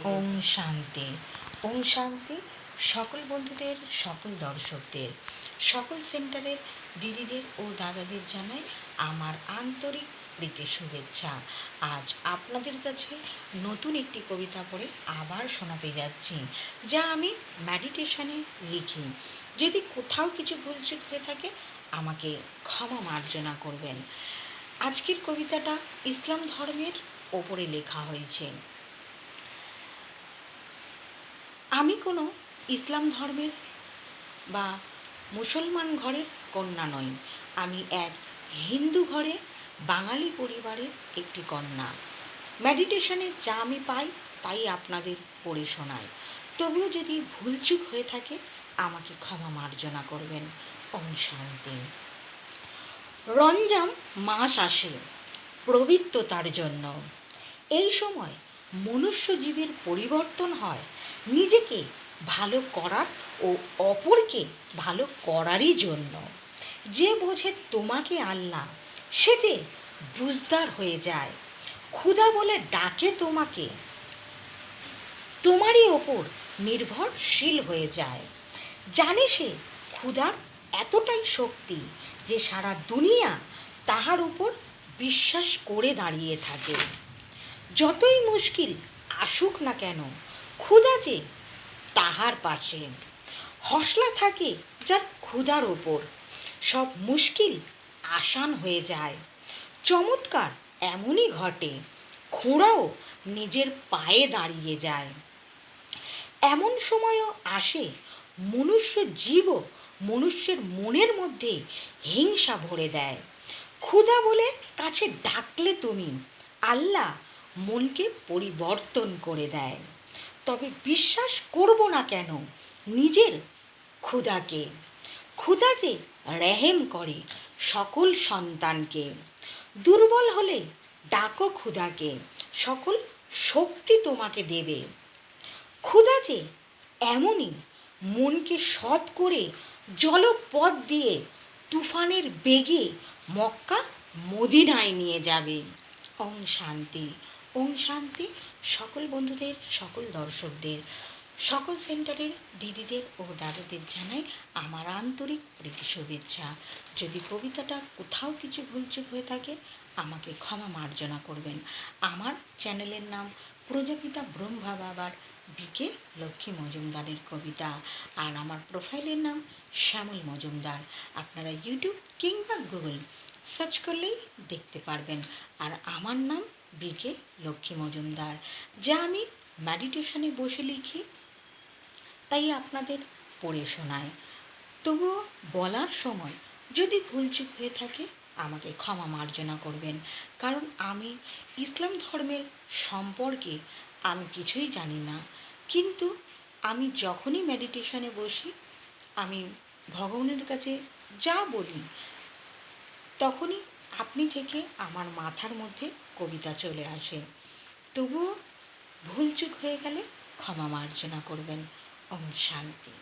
ওম শান্তি। ওম শান্তি। সকল বন্ধুদের, সকল দর্শকদের, সকল সেন্টারের দিদিদের ও দাদাদের জানাই আমার আন্তরিক প্রীতি শুভেচ্ছা। আজ আপনাদের কাছে নতুন একটি কবিতা পড়ে আবার শোনাতে যাচ্ছি, যা আমি মেডিটেশনে লিখি। যদি কোথাও কিছু ভুলচুক হয়ে থাকে আমাকে ক্ষমা মার্জনা করবেন। আজকের কবিতাটা ইসলাম ধর্মের ওপরে লেখা হয়েছে। আমি কোনো ইসলাম ধর্মের বা মুসলমান ঘরের কন্যা নই। আমি এক হিন্দু ঘরে বাঙালি পরিবারের একটি কন্যা। মেডিটেশনে যা আমি পাই তাই আপনাদের পড়ে শোনাই। তবুও যদি ভুলচুক হয়ে থাকে আমাকে ক্ষমা মার্জনা করবেন। ওম শান্তি। রমজান মাস আসে পবিত্রতার জন্য। এই সময় মনুষ্য জীবের পরিবর্তন হয় নিজেকে ভালো করার ও অপরকে ভালো করারই জন্য। যে বোঝে তোমাকে আল্লাহ, সে যে বুঝদার হয়ে যায়। ক্ষুধা বলে ডাকে তোমাকে, তোমারই ওপর নির্ভরশীল হয়ে যায়। জানে সে ক্ষুধার এতটাই শক্তি যে সারা দুনিয়া তাহার উপর বিশ্বাস করে দাঁড়িয়ে থাকে। যতই মুশকিল আসুক না কেন, ক্ষুধা যে তাহার পাশে। হসলা থাকে যার ক্ষুধার ওপর, সব মুশকিল আসান হয়ে যায়। চমৎকার এমনই ঘটে, ঘোড়াও নিজের পায়ে দাঁড়িয়ে যায়। এমন সময়ও আসে মনুষ্য জীবও মনুষ্যের মনের মধ্যে হিংসা ভরে দেয়। ক্ষুধা বলে কাছে ডাকলে তুমি, আল্লাহ মনকে পরিবর্তন করে দেয়। তবে বিশ্বাস করব না কেন নিজের ক্ষুধাকে? ক্ষুধা যে রেহেম করে সকল সন্তানকে। দুর্বল হলে ডাকো ক্ষুধাকে, সকল শক্তি তোমাকে দেবে। ক্ষুধা যে এমনই, মনকে সৎ করে জলপথ দিয়ে তুফানের বেগে মক্কা মদিনায় নিয়ে যাবে। ওম শান্তি। ওম শান্তি। সকল বন্ধুদের, সকল দর্শকদের, সকল সেন্টারের দিদিদের ও দাদাদের জানাই আমার আন্তরিক প্রীতি শুভেচ্ছা। যদি কবিতাটা কোথাও কিছু ভুলচুক হয়ে থাকে আমাকে ক্ষমা মার্জনা করবেন। আমার চ্যানেলের নাম প্রজাপিতা ব্রহ্মা বাবার বিকে লক্ষ্মী মজুমদারের কবিতা, আর আমার প্রোফাইলের নাম শ্যামল মজুমদার। আপনারা ইউটিউব কিংবা গুগল সার্চ করলেই দেখতে পারবেন। আর আমার নাম বিকে লক্ষ্মী মজুমদার, যা আমি মেডিটেশনে বসে লিখি, তাই আপনাদের পড়ে শোনায়। তবুও বলার সময় যদি ভুলচুক হয়ে থাকে আমাকে ক্ষমা মার্জনা করবেন। কারণ আমি ইসলাম ধর্মের সম্পর্কে আমি কিছুই জানি না, কিন্তু আমি যখনই মেডিটেশনে বসি আমি ভগবানের কাছে যা বলি তখনই আপনি থেকে আমার মাথার মধ্যে কবিতা চলে আসে। তবুও ভুলচুক হয়ে গেলে ক্ষমা মার্জনা করবেন। ওম শান্তি।